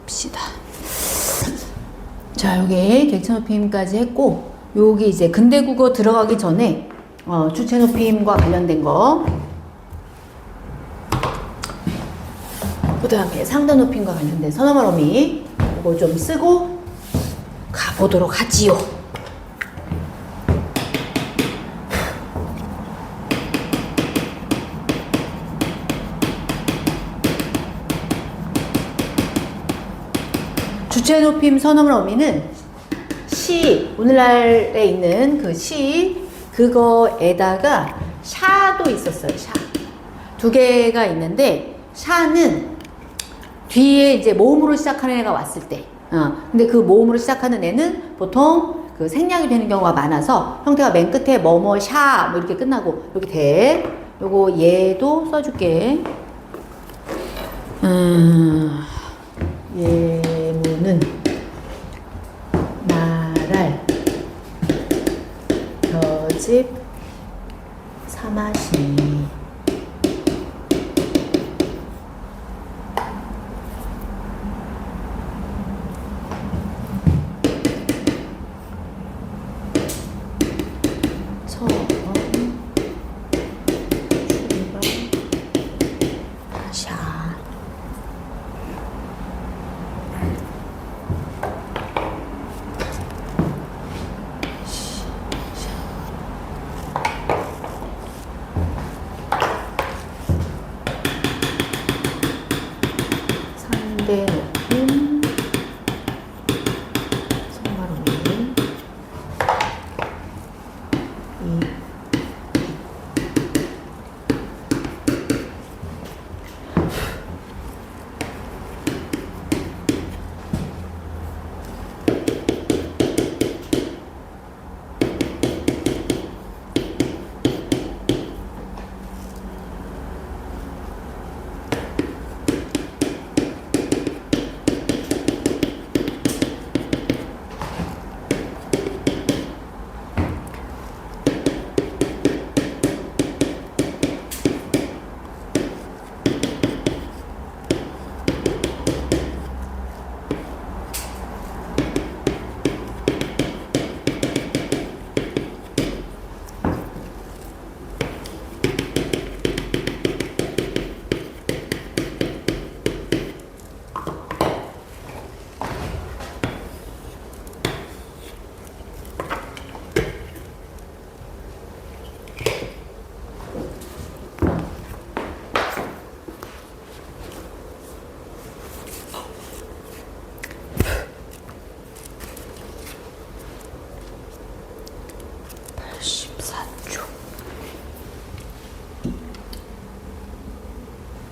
봅시다. 자, 여기 객체 높이 힘까지 했고, 여기 이제 근대 국어 들어가기 전에 주체 높이 힘과 관련된 거, 그 다음에 상대 높이 힘과 관련된 선어말 어미 이거 좀 쓰고 가보도록 하지요. 주체 높이 힘 선어말 어미는 시, 오늘날에 있는 그 시, 그거에다가 샤도 있었어요. 샤. 두 개가 있는데, 샤는 뒤에 이제 모음으로 시작하는 애가 왔을 때, 근데 그 모음으로 시작하는 애는 보통 그 생략이 되는 경우가 많아서 형태가 맨 끝에 뭐뭐 샤, 뭐 이렇게 끝나고, 이렇게 돼. 요거 얘도 써줄게. 예문은 나랄 겨집 사마시 처음 출발 샤 상대 높임 선말 어미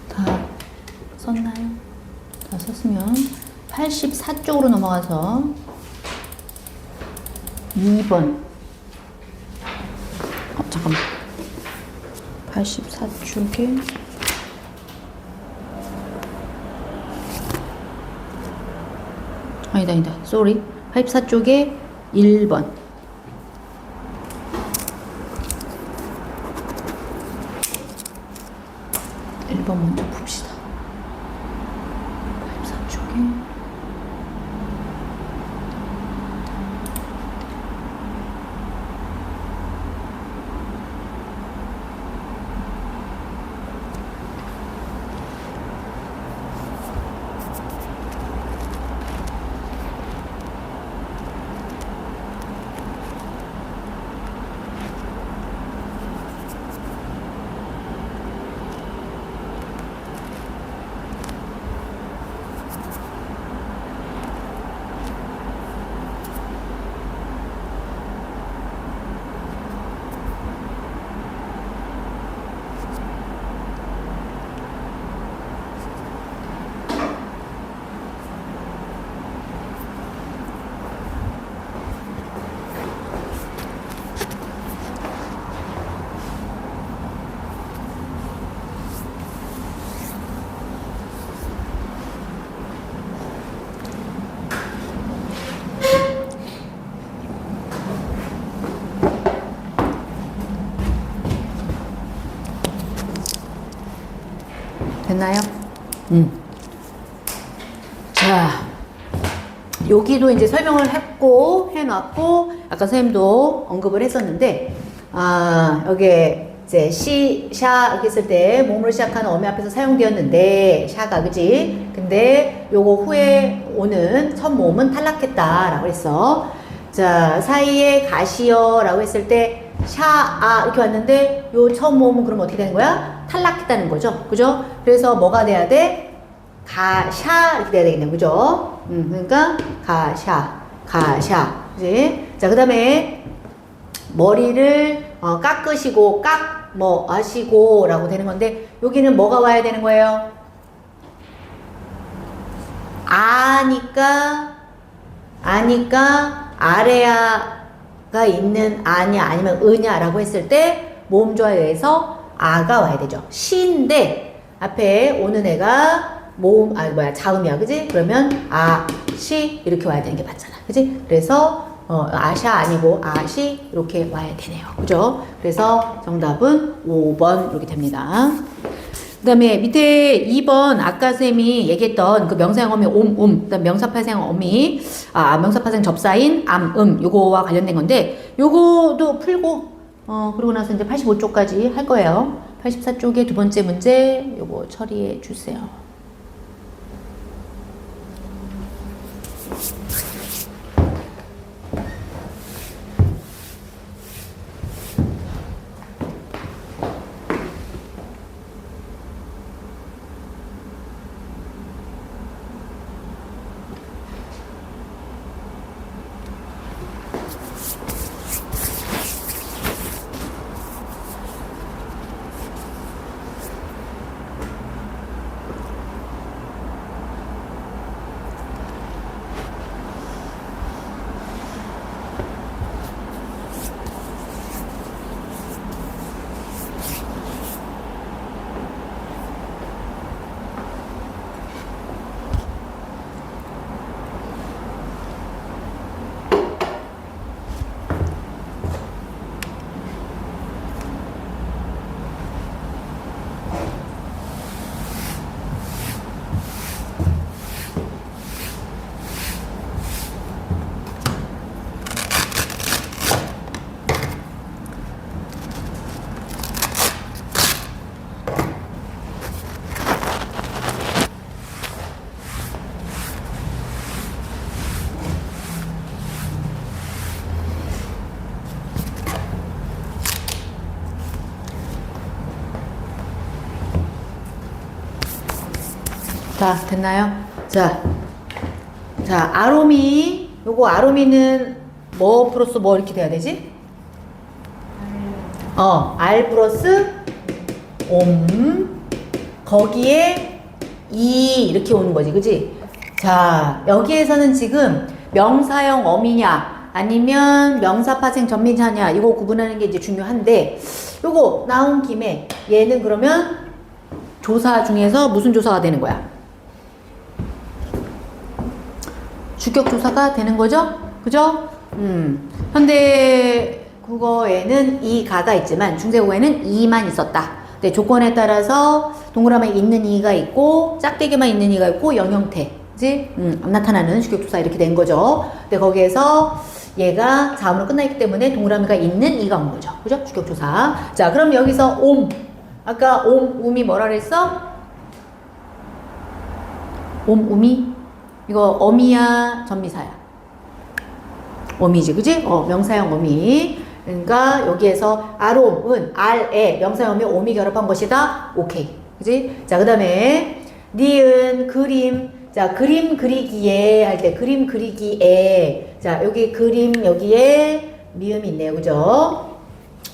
다 썼나요? 다 썼으면 84쪽으로 넘어가서 2번 잠깐만 84쪽에 아니다 쏘리 84쪽에 1번 1번 먼저 봅시다. 84쪽에 됐나요? 자, 여기도 이제 설명을 했고, 해놨고, 아까 선생님도 언급을 했었는데, 여기에 이제 시, 샤 이렇게 했을 때 몸으로 시작하는 어미 앞에서 사용되었는데, 샤가, 그지? 근데 요거 후에 오는 첫 모음은 탈락했다라고 했어. 자, 사이에 가시어 라고 했을 때, 샤, 아, 이렇게 왔는데, 요 첫 모음은 그럼 어떻게 되는 거야? 탈락했다는 거죠. 그죠? 그래서 뭐가 돼야 돼? 가샤 이렇게 돼야 되겠네. 그죠? 그러니까 가샤, 가샤. 그지? 자, 그 다음에 머리를 깎으시고, 뭐 하시고 라고 되는 건데, 여기는 뭐가 와야 되는 거예요? 아니까 아래아가 있는 아냐 아니면 으냐라고 했을 때 모음조화에 의해서 아가 와야 되죠. 시인데 앞에 오는 애가 모음 자음이야, 그지? 그러면 아, 시 이렇게 와야 되는 게 맞잖아, 그지? 그래서 아샤 아니고 아시 이렇게 와야 되네요, 그죠? 그래서 정답은 5번 이렇게 됩니다. 그 다음에 밑에 2번 아까 쌤이 얘기했던 그 명사형 어미 그 다음 명사파생 어미 명사파생 접사인 요거와 관련된 건데 요거도 풀고 그러고 나서 이제 85쪽까지 할 거예요. 84쪽의 두 번째 문제 요거 처리해 주세요. 자, 됐나요? 자, 아로미, 요거 아로미는 뭐 플러스 뭐 이렇게 돼야 되지? R 플러스 거기에 이렇게 오는 거지, 그지? 자, 여기에서는 지금 명사형 어미냐, 아니면 명사파생 전미자냐, 이거 구분하는 게 이제 중요한데, 요거 나온 김에 얘는 그러면 조사 중에서 무슨 조사가 되는 거야? 주격 조사가 되는 거죠? 그죠? 현대 국어에는 이 가가 있지만 중세국어에는 이만 있었다. 네, 조건에 따라서 동그라미에 있는 이가 있고 짝대기만 있는 이가 있고 영형태, 그지? 안 나타나는 주격 조사 이렇게 된 거죠. 근데 거기에서 얘가 자음으로 끝나있기 때문에 동그라미가 있는 이가 온 거죠. 그죠? 주격 조사. 자, 그럼 여기서 아까 um이 뭐라 그랬어? um이 이거 어미야, 전미사야? 어미지, 그지? 명사형 어미. 그러니까 여기에서 아롬은 R에 명사형 어미 오미 결합한 것이다. 오케이. 그지? 자, 그 다음에 니은 그림. 자, 그림 그리기에 할 때 그림 그리기에. 자, 여기 그림 여기에 미음이 있네요. 그죠?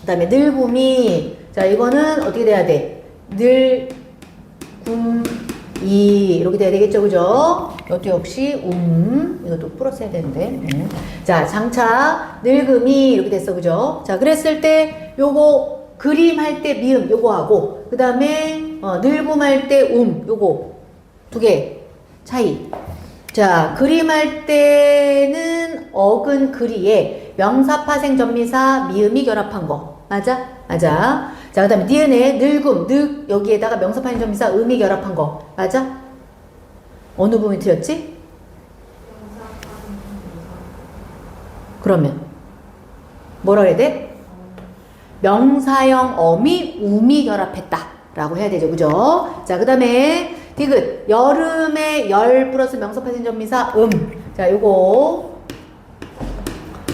그 다음에 늘굼이. 자, 이거는 어떻게 돼야 돼? 이렇게 돼야 되겠죠, 그죠? 이것도 역시 이것도 풀었어야 되는데. 자, 장차 늙음이 이렇게 됐어, 그죠? 자, 그랬을 때 요거 그림 할 때 미음 요거 하고 그 다음에 늙음 할 때 요거 두 개 차이. 자, 그림 할 때는 어근 그리에 명사파생 전미사 미음이 결합한 거 맞아? 맞아. 자, 그 다음에 니은에 늙음, 여기에다가 명사파생 전미사 음이 결합한 거 맞아? 어느 부분이 틀렸지? 그러면 뭐라 해야 돼? 명사형 어미 우미 결합했다 라고 해야 되죠. 그죠? 자, 그 다음에 디귿 여름에 열 플러스 명사파생 전미사 자, 요거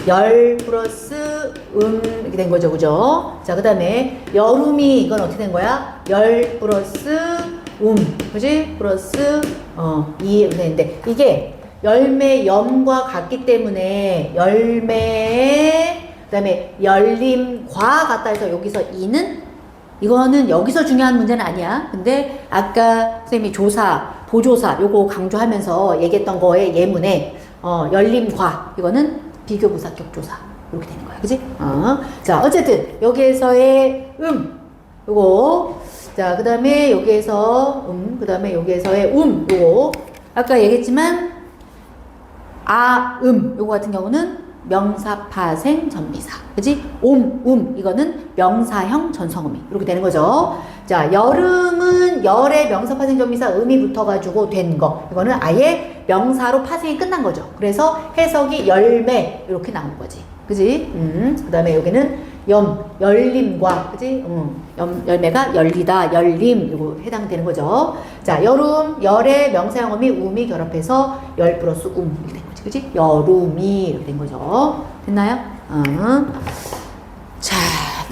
열 플러스 이렇게 된 거죠. 그죠? 자, 그 다음에 여름이 이건 어떻게 된 거야? 열 플러스 그지? 플러스 이 이렇게 되는데 이게 열매 염과 같기 때문에 열매 그 다음에 열림과 같다 해서 여기서 이는 이거는 여기서 중요한 문제는 아니야. 근데 아까 선생님이 조사, 보조사 요거 강조하면서 얘기했던 거에 예문에 열림과 이거는 비교부사격 조사 이렇게 되는 거야. 그지? 자, 어쨌든 여기에서의 요거 자, 그 다음에 여기에서 그 다음에 여기에서의 요거 아까 얘기했지만 요거 같은 경우는 명사파생 전미사. 그지? 이거는 명사형 전성음이. 이렇게 되는 거죠. 자, 여름은 열의 명사파생 전미사 음이 붙어가지고 된 거. 이거는 아예 명사로 파생이 끝난 거죠. 그래서 해석이 열매. 이렇게 나온 거지. 그지? 그 다음에 여기는 열림과. 그지? 열매가 열리다, 열림. 이거 해당되는 거죠. 자, 여름, 열의 명사형 음이 음이 결합해서 열 플러스 이렇게 된 거죠. 그치? 여름이 이렇게 된 거죠. 됐나요? 자,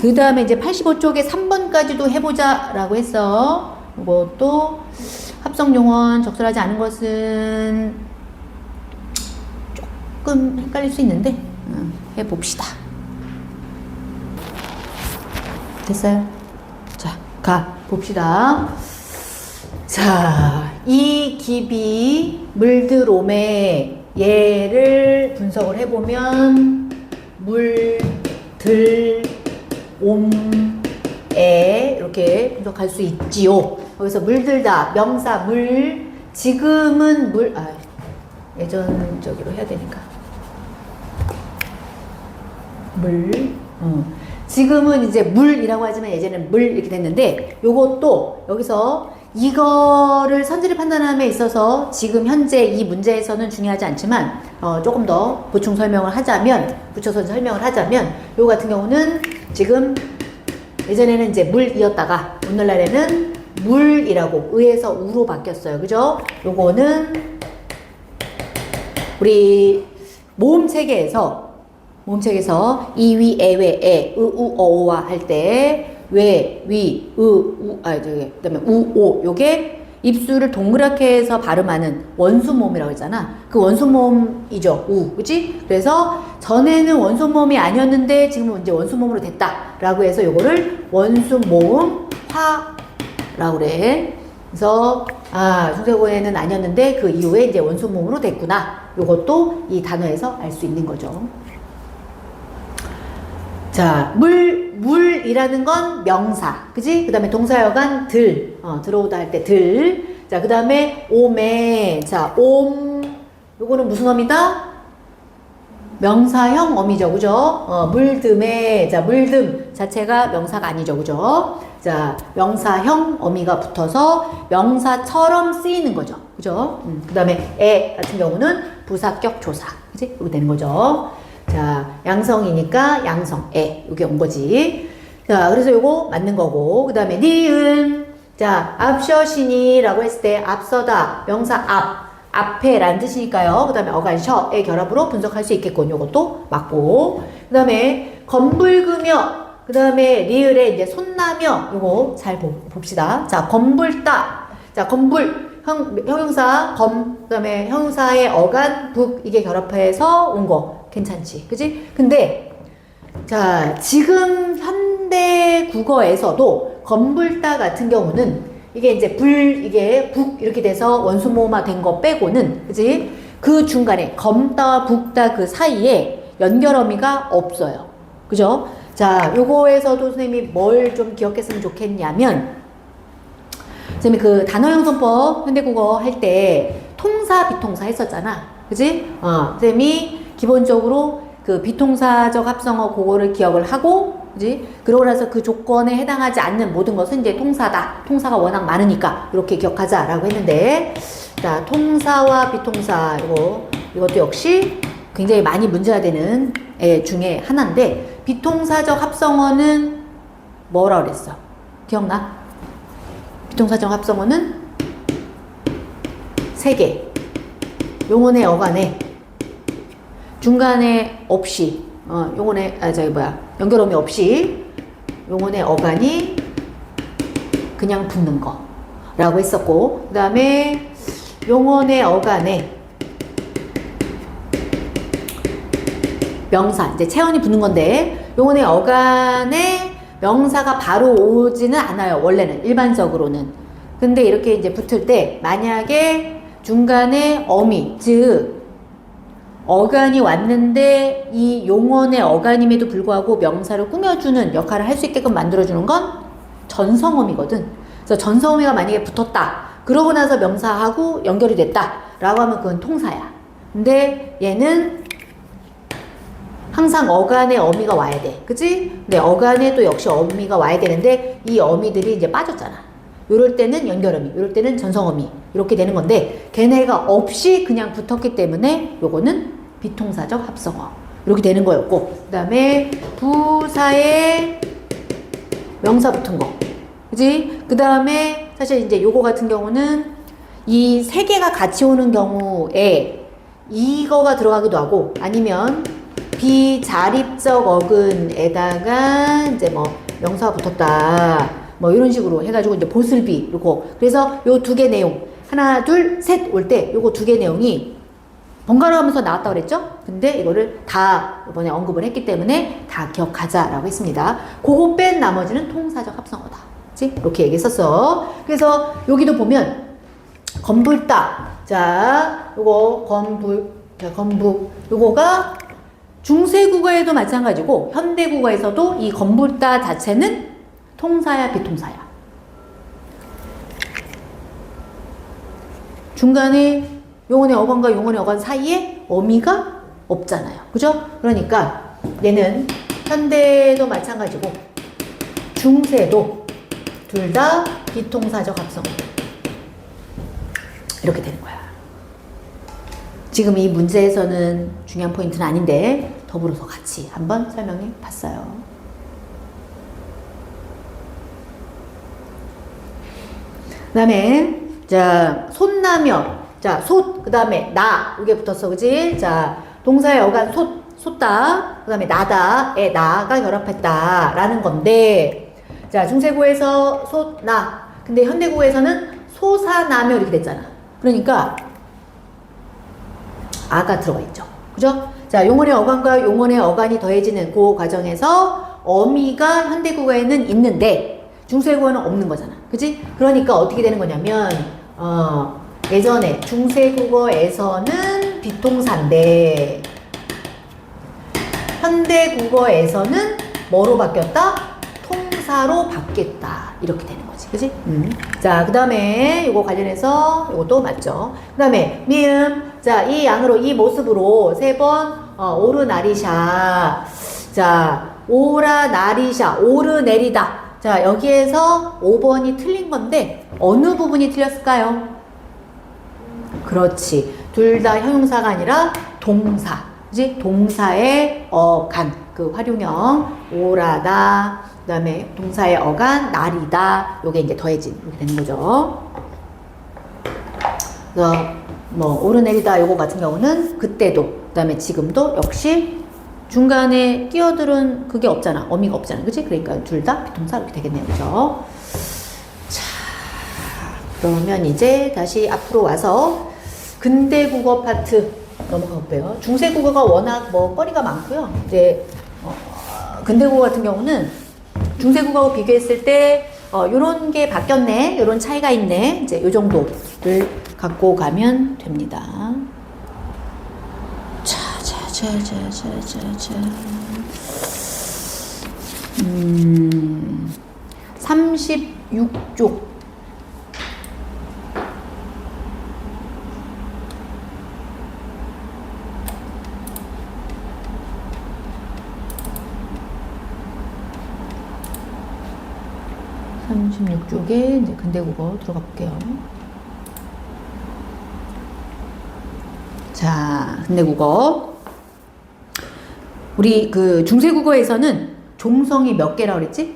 그 다음에 이제 85쪽에 3번까지도 해보자 라고 했어. 이것도 합성용언 적절하지 않은 것은 조금 헷갈릴 수 있는데 해봅시다. 됐어요? 자, 봅시다. 자, 이 기비 물들옴에 얘를 분석을 해보면 물, 들, 에 이렇게 분석할 수 있지요. 여기서 물들다 명사 물 지금은 예전적으로 해야 되니까 물 지금은 이제 물이라고 하지만 예전에는 물 이렇게 됐는데 요것도 여기서 이거를 선지를 판단함에 있어서 지금 현재 이 문제에서는 중요하지 않지만 조금 더 보충 설명을 하자면 붙여서 설명을 하자면 요거 같은 경우는 지금 예전에는 이제 물이었다가 오늘날에는 물이라고 의에서 우로 바뀌었어요. 그죠? 요거는 우리 모음 체계에서 이위 에외 에 으우 어오와 할 때 왜, 위, 그다음에 우, 오 요게 입술을 동그랗게 해서 발음하는 원수모음이라고 했잖아. 그 원수모음이죠. 그치? 그래서 전에는 원수모음이 아니었는데 지금은 이제 원수모음으로 됐다라고 해서 요거를 원수모음화라고 그래. 그래서 중세고에는 아니었는데 그 이후에 이제 원수모음으로 됐구나. 요것도 이 단어에서 알 수 있는 거죠. 자, 물이라는 건 명사. 그지? 그 다음에 동사여간 들어오다 할 때 들. 자, 그 다음에 옴에. 자, 요거는 무슨 어미다? 명사형 어미죠. 그죠? 물듬에. 자, 물듬 자체가 명사가 아니죠. 그죠? 자, 명사형 어미가 붙어서 명사처럼 쓰이는 거죠. 그죠? 그 다음에 에 같은 경우는 부사격 조사. 그지? 이렇게 되는 거죠. 자, 양성이니까 양성에 이게 온 거지. 자, 그래서 요거 맞는 거고. 그 다음에 니은. 자, 앞셔시니라고 했을 때 앞서다 명사 앞에 라는 뜻이니까요. 그 다음에 어간셔의 결합으로 분석할 수 있겠군. 요것도 맞고. 그 다음에 건불그며. 그 다음에 리을에 이제 손나며. 요거 잘 봅시다. 자, 건불따. 자, 건불. 형용사 그 다음에 형용사의 어간 북 이게 결합해서 온 거 괜찮지, 그지? 근데 자, 지금 현대 국어에서도 건불따 같은 경우는 이게 이제 이게 북 이렇게 돼서 원수모음화 된 거 빼고는, 그지? 그 중간에 검따 북따 그 사이에 연결어미가 없어요. 그죠? 자, 요거에서도 선생님이 뭘 좀 기억했으면 좋겠냐면, 선생님이 그 단어 형성법 현대국어 할 때 통사, 비통사 했었잖아. 그지? 선생님이 기본적으로 그 비통사적 합성어 그거를 기억을 하고, 그지? 그러고 나서 그 조건에 해당하지 않는 모든 것은 이제 통사다. 통사가 워낙 많으니까 이렇게 기억하자라고 했는데, 자, 통사와 비통사 이것도 역시 굉장히 많이 문제가 되는 애 중에 하나인데 비통사적 합성어는 뭐라 그랬어? 기억나? 비통사적 합성어는 3개. 용언의 어간에 중간에 없이 용언의 연결음이 없이 용언의 어간이 그냥 붙는 거 라고 했었고, 그 다음에 용언의 어간에 명사, 이제 체언이 붙는 건데 용언의 어간에 명사가 바로 오지는 않아요. 원래는 일반적으로는. 근데 이렇게 이제 붙을 때 만약에 중간에 어미, 즉 어간이 왔는데 이 용언의 어간임에도 불구하고 명사를 꾸며주는 역할을 할 수 있게끔 만들어주는 건 전성어미거든. 그래서 전성어미가 만약에 붙었다. 그러고 나서 명사하고 연결이 됐다. 라고 하면 그건 통사야. 근데 얘는 항상 어간에 어미가 와야 돼. 그치? 근데 어간에 또 역시 어미가 와야 되는데 이 어미들이 이제 빠졌잖아. 요럴 때는 연결어미, 요럴 때는 전성어미. 이렇게 되는 건데 걔네가 없이 그냥 붙었기 때문에 요거는 비통사적 합성어. 이렇게 되는 거였고, 그 다음에 부사에 명사 붙은 거. 그치? 그 다음에 사실 이제 요거 같은 경우는 이 3개가 같이 오는 경우에 이거가 들어가기도 하고 아니면 비자립적 어근에다가 이제 뭐 명사가 붙었다. 뭐 이런 식으로 해가지고 이제 보슬비 이러고, 그래서 요 2개 내용 하나 둘 셋 올 때 요거 2개 내용이 번갈아 가면서 나왔다고 그랬죠? 근데 이거를 다 이번에 언급을 했기 때문에 다 기억하자라고 했습니다. 그거 뺀 나머지는 통사적 합성어다. 그치? 이렇게 얘기했었어. 그래서 여기도 보면 건불다. 자, 요거 건북 요거가 중세국어에도 마찬가지고 현대국어에서도 이 건불다 자체는 통사야 비통사야. 중간에 용언의 어간과 용언의 어간 사이에 어미가 없잖아요. 그죠? 그러니까 얘는 현대도 마찬가지고 중세도 둘 다 비통사적 합성어. 이렇게 되는 거야. 지금 이 문제에서는 중요한 포인트는 아닌데 더불어서 같이 한번 설명해 봤어요. 그 다음에 자 솥나며, 자 솥, 그 다음에 나 이게 붙었어. 그지? 자 동사의 어간 쏟다, 그 다음에 나다에 나가 결합했다 라는 건데, 자 중세고에서 솥나, 근데 현대고에서는 소사나며 이렇게 됐잖아. 그러니까 아가 들어가 있죠. 그죠? 자, 용언의 어간과 용언의 어간이 더해지는 그 과정에서 어미가 현대국어에는 있는데 중세국어는 없는 거잖아. 그지? 그러니까 어떻게 되는 거냐면, 예전에 중세국어에서는 비통사인데 현대국어에서는 뭐로 바뀌었다? 통사로 바뀌었다. 이렇게 되는 거지. 그지? 자, 그 다음에 이거 관련해서 이것도 맞죠. 그 다음에 미음. 자, 이 양으로, 이 모습으로 3번, 오르나리샤. 자, 오라나리샤. 오르내리다. 자, 여기에서 5번이 틀린 건데, 어느 부분이 틀렸을까요? 그렇지. 둘 다 형용사가 아니라 동사. 그지? 동사의 어간. 그 활용형. 오라다. 그 다음에 동사의 어간, 날이다. 요게 이제 더해진. 이렇게 되는 거죠. 그래서 뭐 오르내리다 요거 같은 경우는 그때도, 그 다음에 지금도 역시 중간에 끼어들은 그게 없잖아. 어미가 없잖아. 그치? 그러니까 둘 다 비통사 이렇게 되겠네요. 그죠? 자, 그러면 이제 다시 앞으로 와서 근대국어 파트 넘어가 볼게요. 중세국어가 워낙 뭐 거리가 많고요. 이제 근대국어 같은 경우는 중세국어하고 비교했을 때 요런 게 바뀌었네, 요런 차이가 있네, 이제 요 정도를 갖고 가면 됩니다. 자. 36쪽. 쪽에 이제 근대국어 들어가 볼게요. 자, 근대국어. 우리 그 중세국어에서는 종성이 몇 개라고 그랬지?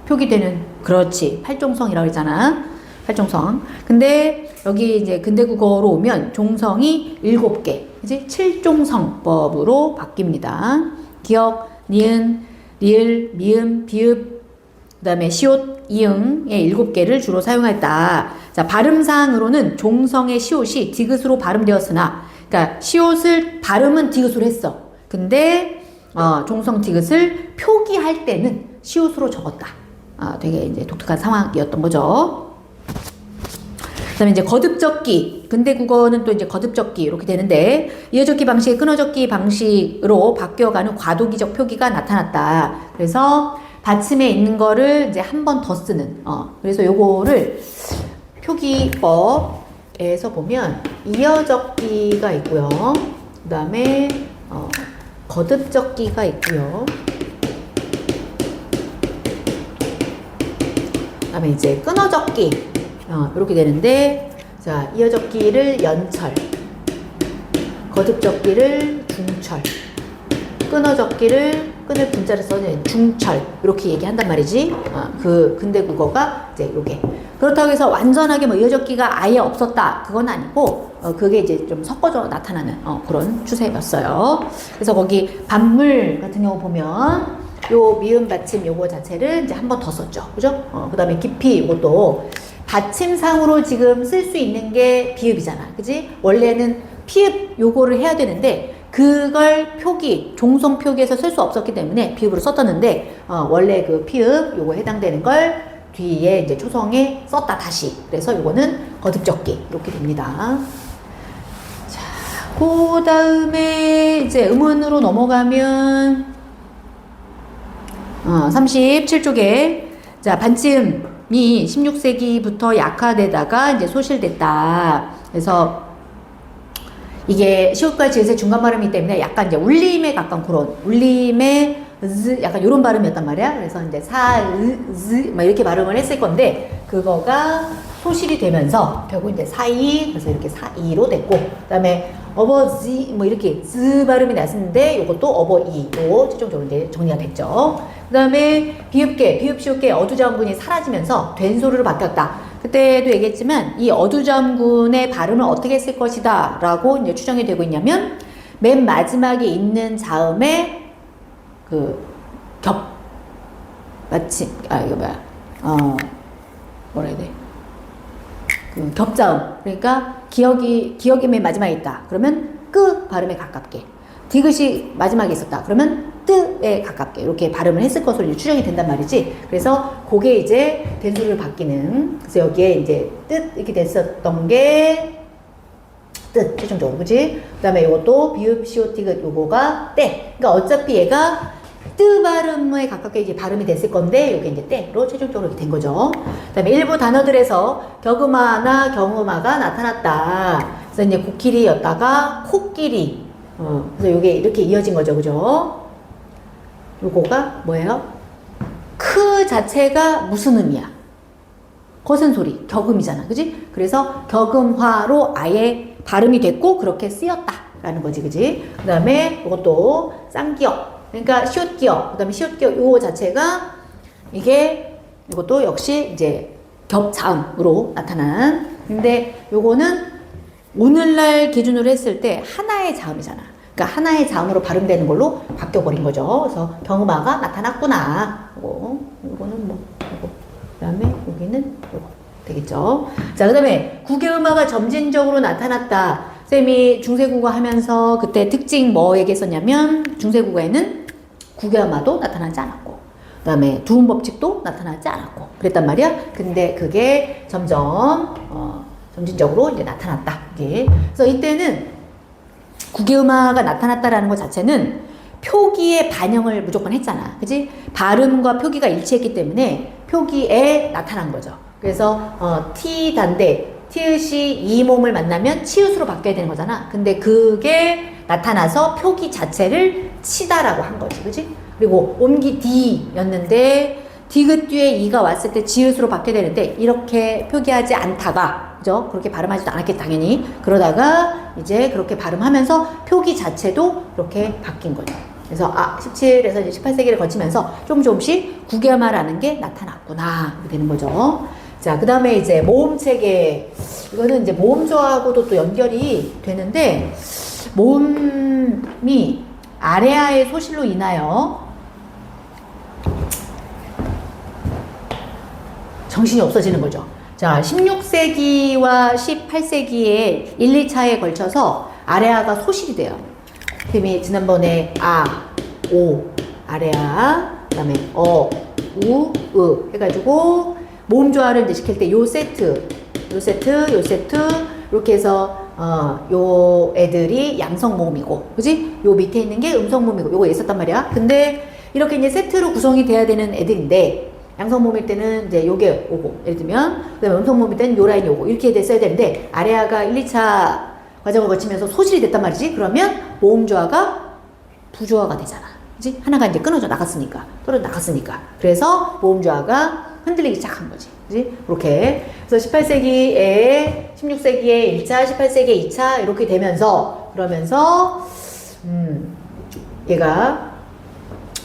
표기되는, 그렇지. 팔종성이라고 그랬잖아. 팔종성. 근데 여기 이제 근대국어로 오면 종성이 7개. 그지? 7종성법으로 바뀝니다. 기역, 니은, 리을, 미음, 비읍, 그 다음에 시옷, 이응의 7개를 주로 사용했다. 자, 발음상으로는 종성의 시옷이 디귿으로 발음되었으나, 그러니까 시옷을 발음은 디귿으로 했어. 근데 종성 디귿을 표기할 때는 시옷으로 적었다. 되게 이제 독특한 상황이었던 거죠. 그 다음에 이제 거듭적기. 근대 국어는 또 이제 거듭적기 이렇게 되는데, 이어적기 방식이 끊어적기 방식으로 바뀌어가는 과도기적 표기가 나타났다. 그래서 받침에 있는 거를 이제 한 번 더 쓰는, 그래서 요거를 표기법에서 보면 이어적기가 있고요. 그 다음에, 거듭적기가 있고요. 그 다음에 이제 끊어적기. 이렇게 되는데, 자, 이어적기를 연철, 거듭적기를 중철, 끊어적기를 끊을 분자를 써는 중철, 이렇게 얘기한단 말이지. 그 근대 국어가 이제 이렇게. 그렇다고 해서 완전하게 뭐 이어적기가 아예 없었다, 그건 아니고, 그게 이제 좀 섞어져 나타나는 그런 추세였어요. 그래서 거기 반물 같은 경우 보면 요 미음 받침 요거 자체를 이제 한 번 더 썼죠, 그죠? 그 다음에 깊이 이것도 받침상으로 지금 쓸 수 있는 게 비읍이잖아, 그지? 원래는 피읍 요거를 해야 되는데 그걸 표기, 종성 표기에서 쓸 수 없었기 때문에 비읍으로 썼었는데, 원래 그 피읍 요거 해당되는 걸 뒤에 이제 초성에 썼다 다시. 그래서 요거는 거듭적기 이렇게 됩니다. 자, 그 다음에 이제 음원으로 넘어가면 37쪽에 자, 반침이 16세기부터 약화되다가 이제 소실됐다. 그래서 이게 시옷과 지읒의 중간 발음이기 때문에 약간 이제 울림에 가까운 그런 울림의 약간 이런 발음이었단 말이야. 그래서 이제 막 이렇게 발음을 했을 건데 그거가 소실이 되면서 결국 이제 사이, 그래서 이렇게 사이로 됐고, 그 다음에 어버지 뭐 이렇게 즈 발음이 났었는데 이것도 어버이로 최종적으로 이제 정리가 됐죠. 그 다음에 비읍계, 비읍시옷계 어두자음군이 사라지면서 된소리로 바뀌었다. 그때도 얘기했지만 이 어두자음군의 발음을 어떻게 쓸 것이다 라고 이제 추정이 되고 있냐면, 맨 마지막에 있는 자음에 그 마침 이거 뭐야 뭐라 해야 돼, 그 겹자음. 그러니까 기억이 맨 마지막에 있다 그러면 끄 발음에 가깝게, 디귿이 마지막에 있었다 그러면 뜨에 가깝게 이렇게 발음을 했을 것으로 추정이 된단 말이지. 그래서 그게 이제 된소리로 바뀌는, 그래서 여기에 이제 뜻 이렇게 됐었던 게 뜻 최종적으로, 그지? 그 다음에 이것도 비읍 시옷 디귿 요거가 때. 그러니까 어차피 얘가 뜨 발음에 가깝게 이제 발음이 됐을 건데 이게 이제 때로 최종적으로 이렇게 된 거죠. 그 다음에 일부 단어들에서 격음화나 경음화가 나타났다. 그래서 이제 코끼리였다가 코끼리. 그래서 이게 이렇게 이어진 거죠, 그죠? 요거가 뭐예요? 크 자체가 무슨 의미야? 거센 소리, 격음이잖아, 그지? 그래서 격음화로 아예 발음이 됐고 그렇게 쓰였다라는 거지, 그지? 그 다음에 이것도 쌍기역. 그러니까 시옷기역, 그 다음에 시옷기역 요거 자체가 이게 이것도 역시 이제 겹자음으로 나타난. 근데 요거는 오늘날 기준으로 했을 때 하나의 자음이잖아. 그러니까 하나의 자음으로 발음되는 걸로 바뀌어버린 거죠. 그래서 경음화가 나타났구나. 요거는 뭐, 요거. 그 다음에 여기는 요거. 되겠죠. 자, 그 다음에 구개음화가 점진적으로 나타났다. 쌤이 중세국어 하면서 그때 특징 뭐 얘기했었냐면, 중세국어에는 구개음화도 나타나지 않았고, 그 다음에 두음 법칙도 나타나지 않았고, 그랬단 말이야. 근데 그게 점점, 점진적으로 이제 나타났다. 이게. 그래서 이때는 구개음화가 나타났다라는 것 자체는 표기의 반영을 무조건 했잖아. 그지? 발음과 표기가 일치했기 때문에 표기에 나타난 거죠. 그래서, 티 단대, 티읕이 이 몸을 만나면 치읓으로 바뀌어야 되는 거잖아. 근데 그게 나타나서 표기 자체를 치다라고 한 거지. 그지? 그리고 옴기 디였는데 디귿 뒤에 이가 왔을 때 지읒으로 바뀌어야 되는데 이렇게 표기하지 않다가, 그죠? 그렇게 발음하지도 않았겠 당연히. 그러다가 이제 그렇게 발음하면서 표기 자체도 이렇게 바뀐 거죠. 그래서 17에서 이제 18세기를 거치면서 조금씩 국유화라는 게 나타났구나. 이렇게 되는 거죠. 자, 그 다음에 이제 모음 체계. 이거는 이제 모음조하고도 또 연결이 되는데, 모음이 아래아의 소실로 인하여 정신이 없어지는 거죠. 자, 16세기와 18세기에 1, 2차에 걸쳐서 아래아가 소실이 돼요. 쌤이 지난번에 오, 아래아, 그 다음에 우, 해가지고 모음조화를 이제 시킬 때 요 세트, 이렇게 해서 요 애들이 양성 모음이고, 그지? 요 밑에 있는 게 음성 모음이고, 요거 있었단 말이야. 근데 이렇게 이제 세트로 구성이 돼야 되는 애들인데, 양성 모음일 때는 이제 요게 오고, 예를 들면, 그 다음에 음성 모음일 때는 요 라인이 오고, 이렇게 됐어야 되는데, 아래아가 1, 2차 과정을 거치면서 소실이 됐단 말이지. 그러면 모음조화가 부조화가 되잖아. 그지? 하나가 이제 끊어져 나갔으니까, 떨어져 나갔으니까. 그래서 모음조화가 흔들리기 시작한 거지. 그지? 그렇게. 그래서 18세기에, 16세기에 1차, 18세기에 2차, 이렇게 되면서, 그러면서, 얘가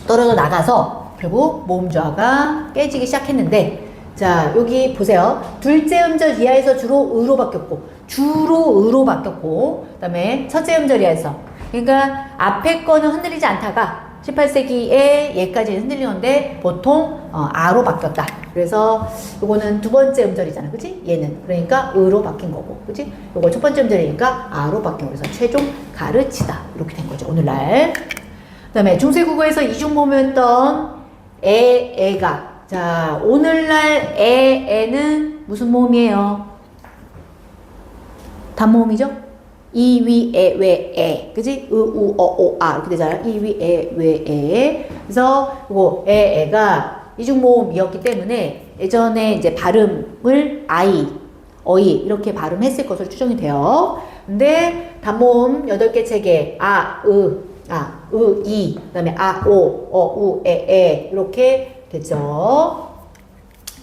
떨어져 나가서, 결국 모음조화가 깨지기 시작했는데, 자, 여기 보세요. 둘째 음절 이하에서 주로 의로 바뀌었고, 그 다음에 첫째 음절 이하에서. 그러니까 앞에 거는 흔들리지 않다가 18세기에 얘까지 흔들리는데 보통 아로 바뀌었다. 그래서 요거는 두 번째 음절이잖아. 그치? 얘는. 그러니까 의로 바뀐 거고. 그치? 요거 첫 번째 음절이니까 아로 바뀐 거고. 그래서 최종 가르치다. 이렇게 된 거죠. 오늘날. 그 다음에 중세국어에서 이중모음이었던 애가. 자, 오늘날 애는 무슨 모음이에요? 단모음이죠? 이, 위, 에, 왜, 에. 그지? 으, 우, 어, 오, 아. 이렇게 되잖아. 이, 위, 에, 왜, 에. 그래서, 요거, 애가 이중모음이었기 때문에 예전에 이제 발음을 어이, 이렇게 발음했을 것으로 추정이 돼요. 근데 단모음 8개 체계, 이. 그 다음에 오, 우, 에. 이렇게 됐죠.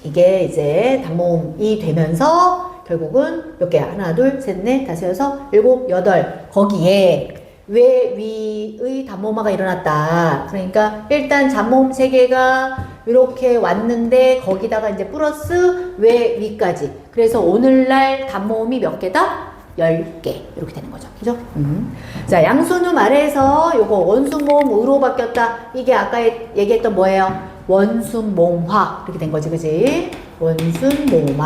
이게 이제 단모음이 되면서 결국은 몇 개야? 하나, 둘, 셋, 넷, 다섯, 여섯, 일곱, 여덟. 거기에 왜, 위의 단모음화가 일어났다. 그러니까 일단 잔모음 세 개가 이렇게 왔는데 거기다가 이제 플러스 왜, 위까지. 그래서 오늘날 단모음이 몇 개다? 10개. 이렇게 되는 거죠. 그죠? 자, 양순음 아래에서 요거 원순모음 으로 바뀌었다. 이게 아까 얘기했던 뭐예요? 원순모음화. 이렇게 된 거지. 그지? 원순모음화.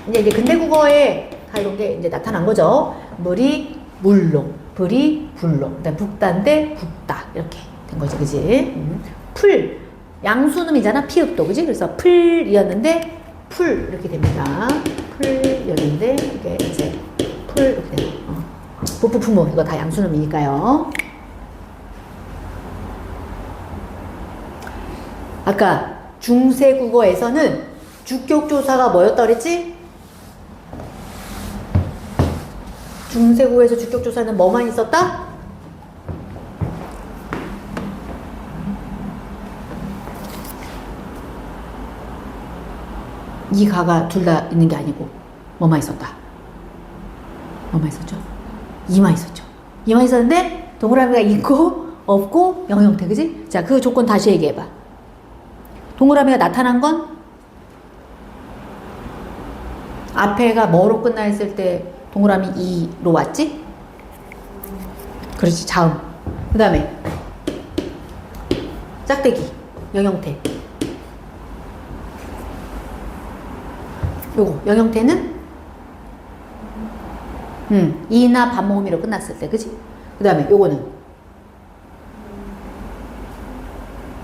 이제 근대 국어에 다 이런 게 이제 나타난 거죠. 물이 물로, 불이 불로, 그다음 북다인데 북다 이렇게 된 거지, 그지? 풀 양순음이잖아, 피읍도, 그지? 그래서 풀이었는데 풀 이렇게 됩니다. 풀이었는데 이게 이제 풀 이렇게 돼요. 부푸푸무 이거 다 양순음이니까요. 아까 중세 국어에서는 주격조사가 뭐였다 그랬지? 중세국어에서 주격조사는 뭐만 있었다? 이 가가 둘 다 있는 게 아니고 뭐만 있었다? 뭐만 있었죠? 이만 있었죠. 이만 있었는데 동그라미가 있고 없고 영형태, 그지? 자, 그 조건 다시 얘기해봐. 동그라미가 나타난 건 앞에가 뭐로 끝나 있을 때 동그라미 2로 왔지? 그렇지, 자음. 그 다음에 짝대기, 영형태. 요거, 영형태는 이나 반모음이로 끝났을 때, 그지? 그 다음에 요거는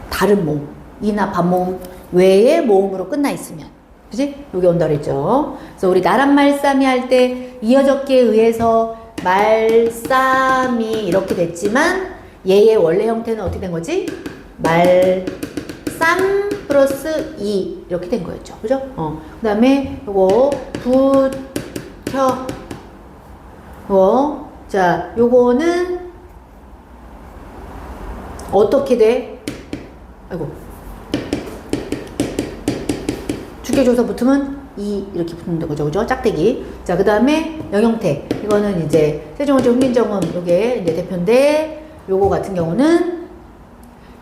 다른 모음, 이나 반모음 외의 모음으로 끝나 있으면, 그지? 여기 온다 그랬죠. 그래서 우리 나란 말싸미 할 때 이어적기에 의해서 말싸미 이렇게 됐지만 얘의 원래 형태는 어떻게 된 거지? 말쌈 플러스 이 이렇게 된 거였죠. 그죠? 그 다음에 요거 자, 요거는 어떻게 돼? 아이고. 주격조사 붙으면 이렇게 붙는 거죠. 그죠? 짝대기. 자, 그 다음에 영형태. 이거는 이제 세종어조 흥민정음 요게 이제 대표인데 요거 같은 경우는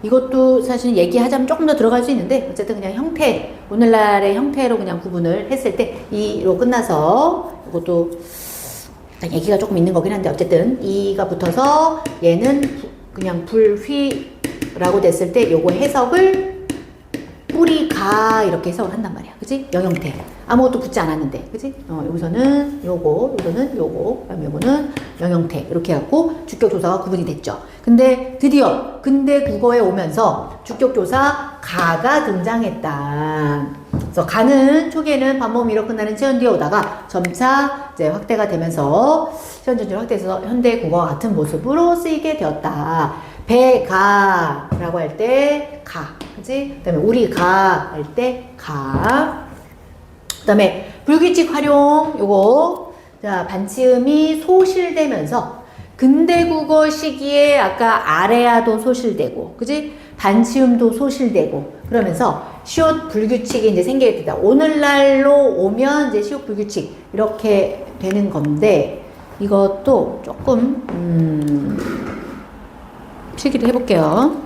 이것도 사실 얘기하자면 조금 더 들어갈 수 있는데 어쨌든 그냥 형태, 오늘날의 형태로 그냥 구분을 했을 때 이로 끝나서 이것도 얘기가 조금 있는 거긴 한데 어쨌든 이가 붙어서 얘는 그냥 불휘라고 됐을 때 요거 해석을 뿌리가 이렇게 해석을 한단 말이야. 그치? 영형태. 아무것도 붙지 않았는데. 그치? 여기서는 요거, 여기서는 요거, 그 다음에 요거는 영형태. 이렇게 해갖고 주격조사가 구분이 됐죠. 근데 드디어 근대 국어에 오면서 주격조사 가가 등장했다. 그래서 가는 초기에는 반모음이로 끝나는 체언 뒤에 오다가 점차 이제 확대가 되면서 체언 전체로 확대해서 현대 국어와 같은 모습으로 쓰이게 되었다. 배가라고 할 때 가. 그치? 그 다음에 우리가 할 때 가. 그 다음에 불규칙 활용 요거 자 반치음이 소실되면서 근대국어 시기에 아까 아래아도 소실되고 그지 반치음도 소실되고 그러면서 시옷 불규칙이 이제 생기게 되다. 오늘날로 오면 이제 시옷 불규칙 이렇게 되는 건데 이것도 조금 필기를 해볼게요.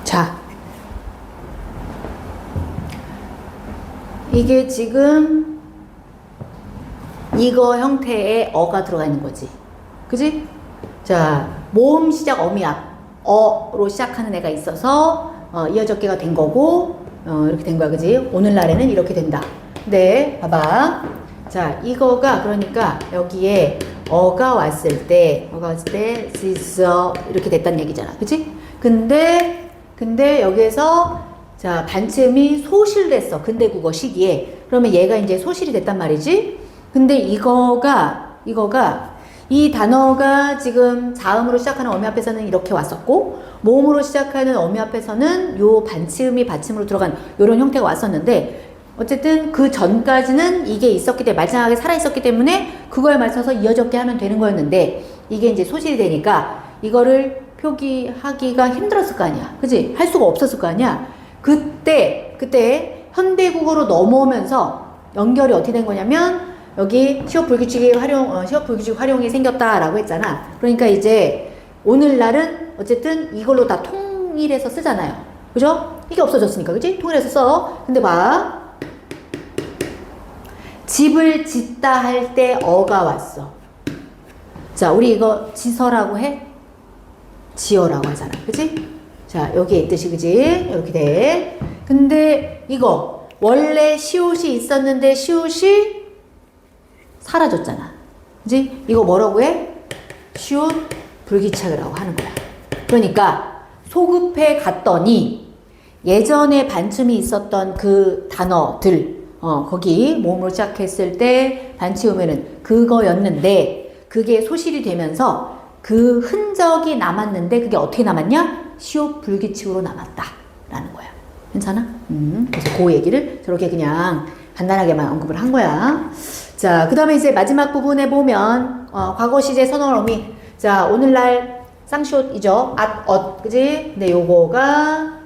자, 이게 지금 이거 형태의 어가 들어가 있는 거지. 그지? 자, 모음 시작 어미압 어로 시작하는 애가 있어서 이어적개가 된 거고 이렇게 된 거야. 그지? 오늘날에는 이렇게 된다. 근데 봐봐. 자, 이거가 그러니까 여기에 어가 왔을 때 this 이렇게 됐다는 얘기잖아. 그지? 근데 여기에서 자 반치음이 소실됐어. 근대국어 시기에. 그러면 얘가 이제 소실이 됐단 말이지. 근데 이거가 이 단어가 지금 자음으로 시작하는 어미 앞에서는 이렇게 왔었고 모음으로 시작하는 어미 앞에서는 요 반치음이 받침으로 들어간 요런 형태가 왔었는데 어쨌든 그 전까지는 이게 있었기 때문에 말짱하게 살아있었기 때문에 그거에 맞춰서 이어적게 하면 되는 거였는데 이게 이제 소실이 되니까 이거를 표기하기가 힘들었을 거 아니야. 그지? 할 수가 없었을 거 아니야. 그때 현대국어로 넘어오면서 연결이 어떻게 된 거냐면 여기 시옷 불규칙 활용이 생겼다라고 했잖아. 그러니까 이제 오늘날은 어쨌든 이걸로 다 통일해서 쓰잖아요. 그죠? 이게 없어졌으니까. 그지? 통일해서 써. 근데 봐. 집을 짓다 할 때 어가 왔어. 자, 우리 이거 지서라고 해? 지어라고 하잖아. 그치? 자, 여기에 있듯이, 그지? 이렇게 돼. 근데 이거, 원래 시옷이 있었는데 시옷이 사라졌잖아. 그지? 이거 뭐라고 해? 시옷 불규칙이라고 하는 거야. 그러니까, 소급해 갔더니, 예전에 반침이 있었던 그 단어들, 거기 모음으로 시작했을 때 반치음에는 그거였는데, 그게 소실이 되면서 그 흔적이 남았는데 그게 어떻게 남았냐? 시옷 불규칙으로 남았다라는 거야. 괜찮아? 그래서 그 얘기를 저렇게 그냥 간단하게만 언급을 한 거야. 자, 그 다음에 이제 마지막 부분에 보면 과거 시제 선언 어미. 자, 오늘날 쌍시옷이죠. 그지? 근데 요거가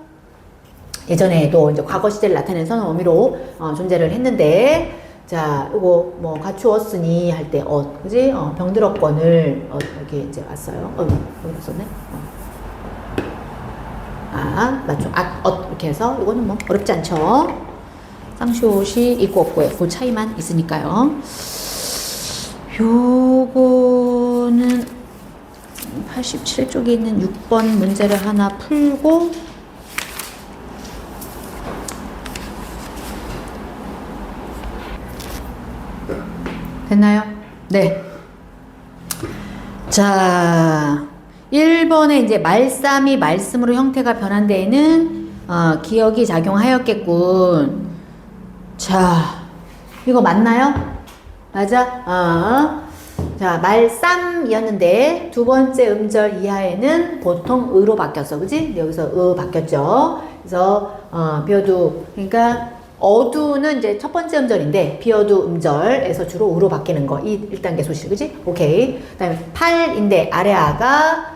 예전에도 이제 과거 시제를 나타내는 선언 어미로 존재를 했는데 자, 요거 뭐 갖추었으니 할 때 그지? 병들었건을 여기 이제 왔어요. 여기 썼네. 맞죠? 이렇게 해서 이거는 뭐 어렵지 않죠. 쌍시옷이 있고 없고의 그 차이만 있으니까요. 요거는 87쪽에 있는 6번 문제를 하나 풀고 됐나요? 네. 자, 1번에 이제 말싸미 말씀으로 형태가 변한 데에는 기억이 작용하였겠군. 자, 이거 맞나요? 맞아? 자, 말쌈이었는데 두 번째 음절 이하에는 보통 의로 바뀌었어. 그지? 여기서 바뀌었죠. 그래서 비어두, 그러니까 어두는 이제 첫 번째 음절인데 비어두 음절에서 주로 의로 바뀌는 거. 이 1단계 소실. 그지? 오케이. 그 다음에 팔인데 아래 아가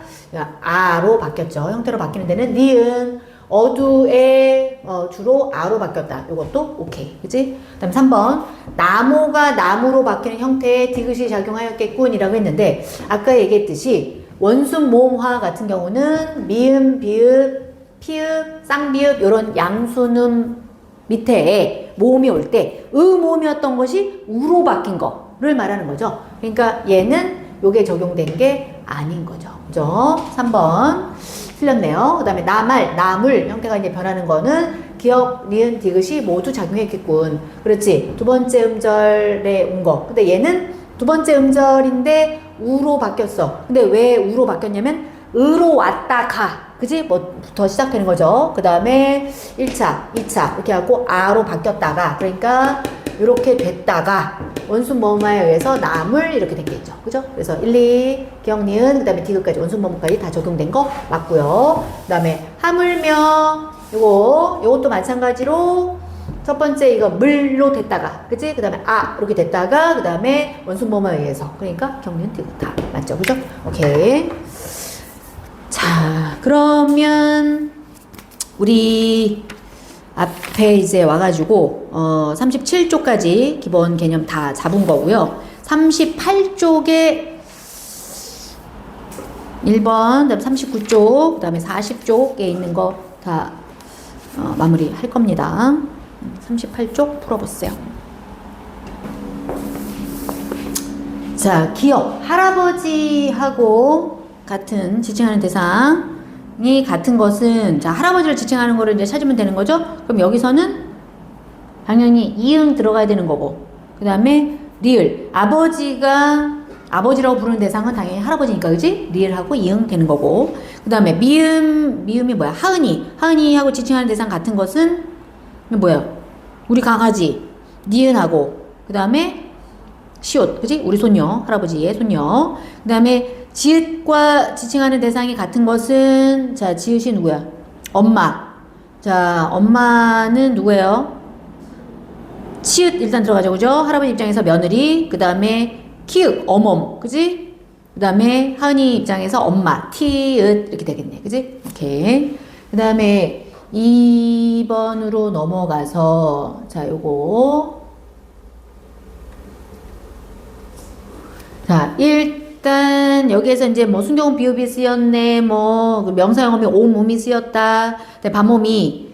아로 바뀌었죠. 형태로 바뀌는 데는 니은 어두에 주로 아로 바뀌었다. 이것도 오케이. 그치? 그 다음 3번 나무가 나무로 바뀌는 형태에 디귿이 작용하였겠군 이라고 했는데 아까 얘기했듯이 원순 모음화 같은 경우는 미음, 비읍, 피읍, 쌍비읍 이런 양순음 밑에 모음이 올 때 모음이었던 것이 우로 바뀐 거를 말하는 거죠. 그러니까 얘는 요게 적용된 게 아닌 거죠. 그죠? 3번 틀렸네요. 그 다음에 나말, 나물 형태가 이제 변하는 거는 기역, 니은, 디귿이 모두 작용했겠군. 그렇지. 두 번째 음절에 온 거. 근데 얘는 두 번째 음절인데 우로 바뀌었어. 근데 왜 우로 바뀌었냐면 으로 왔다 가. 그지? 뭐부터 시작되는 거죠. 그 다음에 1차, 2차 이렇게 하고 아로 바뀌었다가 그러니까 이렇게 됐다가 원순 모음화에 의해서 나물 이렇게 된 게 있죠. 그죠? 그래서 1, 2, 기역, 니은, 그 다음에 디귿까지 원순 모음까지 다 적용된 거 맞고요. 그 다음에 하물며 요것도 마찬가지로 첫 번째 이거 물로 됐다가 그치? 그 다음에 이렇게 됐다가 그 다음에 원순 모음화에 의해서 그러니까 기역, 니은, 디귿 다 맞죠? 그죠? 오케이. 자, 그러면 우리 앞에 이제 와가지고 37쪽까지 기본 개념 다 잡은 거고요. 38쪽에 1번, 그다음 39쪽, 그다음에 40쪽에 있는 거 다 마무리 할 겁니다. 38쪽 풀어보세요. 자, 기억 할아버지하고 같은 지칭하는 대상이 같은 것은 자 할아버지를 지칭하는 거를 이제 찾으면 되는 거죠. 그럼 여기서는 당연히 이응 들어가야 되는 거고 그 다음에 리을 아버지라고 부르는 대상은 당연히 할아버지니까 그지? 리을하고 이응 되는 거고 그 다음에 미음이 뭐야? 하은이하고 지칭하는 대상 같은 것은 뭐야? 우리 강아지 니은하고 그 다음에 시옷 그지? 우리 손녀 할아버지의 손녀 그 다음에 지읒과 지칭하는 대상이 같은 것은 자 지읒이 누구야? 엄마. 자 엄마는 누구예요? 치읒 일단 들어가죠 그죠? 할아버지 입장에서 며느리 그 다음에 키읔 어멈 그지? 그 다음에 하은이 입장에서 엄마 티읒 이렇게 되겠네 그지? 오케이 그 다음에 2번으로 넘어가서 자 요거 자 일단 여기에서 이제 뭐 순경음 비읍이 쓰였네 뭐 명사형음이 오음음이 쓰였다 반모음이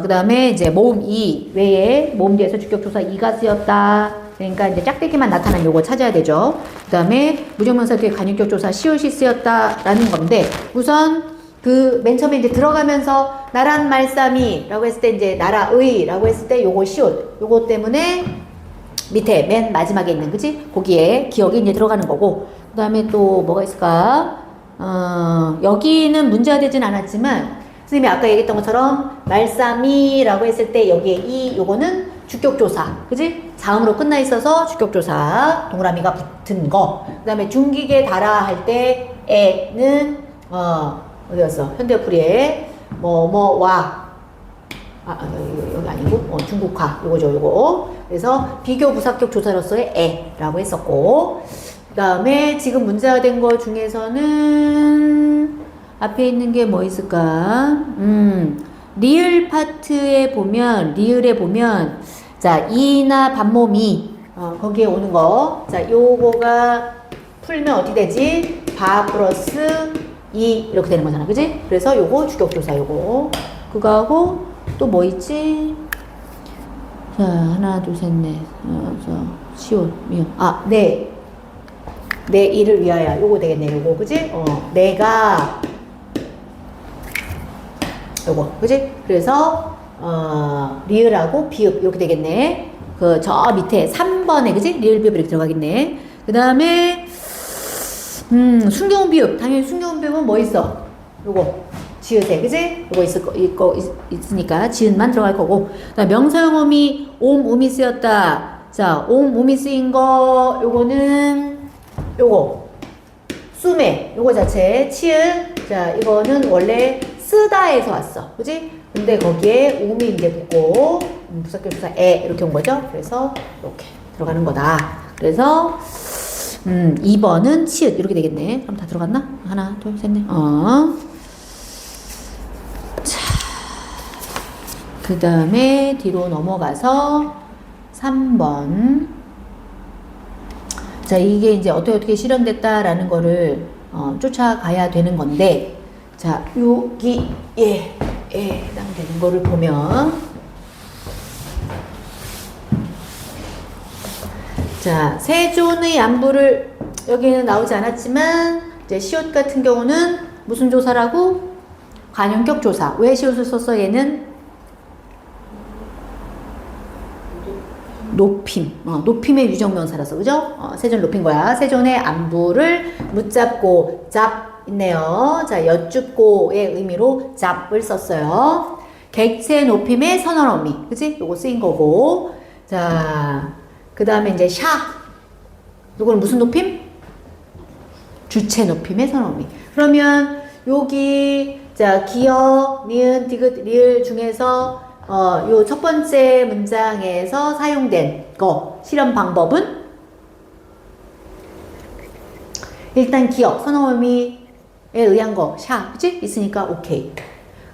그 다음에 이제 모음 이 외에 모음 뒤에서 주격조사 이가 쓰였다 그러니까 이제 짝대기만 나타난 요거 찾아야 되죠 그 다음에 무정명사 뒤에 간유격조사 시옷이 쓰였다라는 건데 우선 그 맨 처음에 이제 들어가면서 나란 말싸미 라고 했을 때 이제 나라의 라고 했을 때 요거 시옷 요거 때문에 밑에 맨 마지막에 있는 그지? 거기에 기억이 이제 들어가는 거고 그 다음에 또 뭐가 있을까? 여기는 문제가 되진 않았지만 선생님이 아까 얘기했던 것처럼 말싸미라고 했을 때 여기에 요거는 주격조사 그지? 자음으로 끝나 있어서 주격조사 동그라미가 붙은 거 그 다음에 중기계 달아 할 때 에는 어디였어? 현대어풀이에 뭐뭐와 여기 아니고 중국화 요거죠 요거 그래서 비교 부사격 조사로서의 에라고 했었고 그 다음에 지금 문제가 된 거 중에서는 앞에 있는 게 뭐 있을까 리을 파트에 보면 리을에 보면 자 이나 반모미 거기에 오는 거 자 요거가 풀면 어떻게 되지 바 플러스 이 이렇게 되는 거잖아 그지 그래서 요거 주격조사 요거 그거하고 또 뭐 있지? 자, 하나, 둘, 셋, 넷. 시옷, 미음. 내 일을 위하여. 요거 되겠네, 요거. 그지? 내가. 요거. 그지? 그래서, 리을하고 비읍. 이렇게 되겠네. 저 밑에 3번에, 그지? 리을, 비읍 이렇게 들어가겠네. 그 다음에, 순경운 비읍. 당연히 순경운 비읍은 뭐 있어? 요거. 지읒에, 그지? 요거 있으니까 지읒만 들어갈 거고. 그다음 명사형 어미, 옴, 음이 쓰였다. 자, 옴, 음이 쓰인 거, 요거는, 요거. 수매, 요거 자체, 치읓. 자, 이거는 원래 쓰다에서 왔어. 그지? 근데 거기에 옴이 이제 붙고, 부사격사 에, 이렇게 온 거죠? 그래서, 이렇게 들어가는 거다. 그래서, 2번은 치읓. 이렇게 되겠네. 그럼 다 들어갔나? 하나, 둘, 셋, 넷. 자. 그 다음에 뒤로 넘어가서 3번. 자, 이게 이제 어떻게 실현됐다라는 거를 쫓아가야 되는 건데, 자, 여기에 해당되는 거를 보면, 자, 세존의 안부를 여기는 나오지 않았지만, 이제 시옷 같은 경우는 무슨 조사라고? 관용격 조사. 왜 시옷을 썼어? 얘는 높임, 높임의 유정명사라서, 그죠? 세존 높인 거야. 세존의 안부를 묻잡고, 잡 있네요. 자, 여쭙고의 의미로 잡을 썼어요. 객체 높임의 선언어미, 그지? 요거 쓰인 거고. 자, 그 다음에 이제 샤. 요거는 무슨 높임? 주체 높임의 선언어미. 그러면 여기, 자, 기역, 니은, 디귿, 리을 중에서 요 첫 번째 문장에서 사용된 거, 실현 방법은? 일단 기억, 선어미에 의한 거, 샤, 그치? 있으니까 오케이.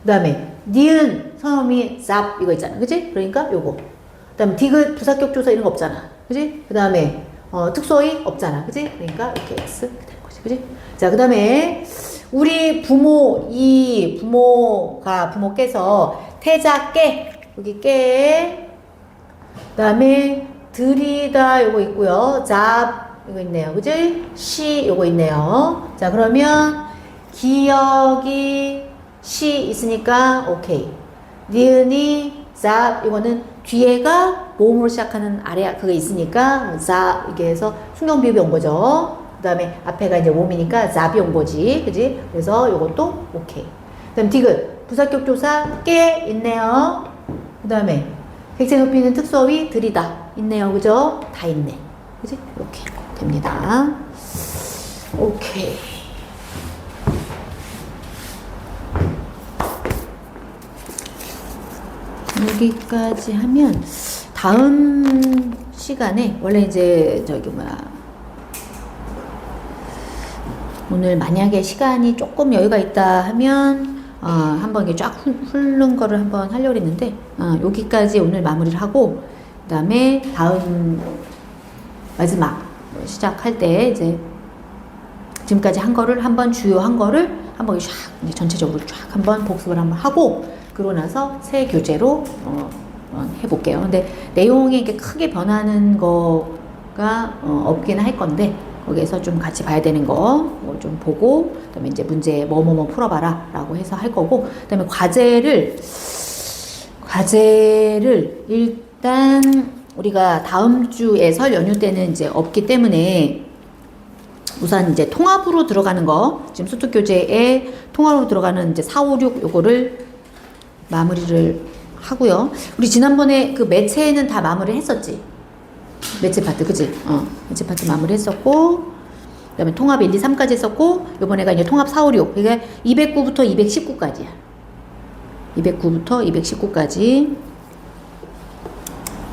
그 다음에, 니은, 선어미, 짭, 이거 있잖아. 그치? 그러니까 요거. 그 다음에 디귿, 부사격 조사 이런 거 없잖아. 그치? 그 다음에, 특소의 없잖아. 그치? 그러니까 이렇게 X 되는 거지. 그치? 자, 그 다음에, 우리 부모께서 태자 깨, 여기 깨, 그 다음에 들이다 요거 있고요. 잡 이거 있네요. 그지? 시 요거 있네요. 자, 그러면 기억이 시 있으니까 오케이. 니은이 잡 이거는 뒤에가 모음으로 시작하는 아래 그게 있으니까 잡 이게 해서 순경비읍이 온 거죠. 그 다음에 앞에가 이제 몸이니까 잡이 온 거지. 그지? 그래서 요것도 오케이. 그 다음 디귿. 부사격 조사 깨 있네요. 그 다음에 객체 높이는 특수어휘 들이다 있네요. 그죠? 다 있네. 그지? 이렇게 됩니다. 오케이. 여기까지 하면 다음 시간에 원래 이제 오늘 만약에 시간이 조금 여유가 있다 하면 한번 이렇게 쫙 훑는 거를 한번 하려고 했는데 여기까지 오늘 마무리를 하고 그 다음에 다음 마지막 시작할 때 이제 지금까지 한 거를 한번 주요한 거를 한번 쫙 전체적으로 쫙 한번 복습을 한번 하고 그러고 나서 새 교재로 해볼게요. 근데 내용이 이렇게 크게 변하는 거가 없기는 할 건데 거기에서 좀 같이 봐야 되는 거 좀 보고 그다음에 이제 문제 뭐뭐뭐 풀어봐라 라고 해서 할 거고 그다음에 과제를 일단 우리가 다음 주에 설 연휴 때는 이제 없기 때문에 우선 이제 통합으로 들어가는 거 지금 수특 교재에 통합으로 들어가는 이제 4, 5, 6 요거를 마무리를 하고요. 우리 지난번에 그 매체는 다 마무리 했었지. 매체 파트, 그치? 매체 파트 마무리 했었고, 그 다음에 통합 1, 2, 3까지 했었고, 요번에가 이제 통합 4, 5, 6. 그게 209부터 219까지야. 209부터 219까지.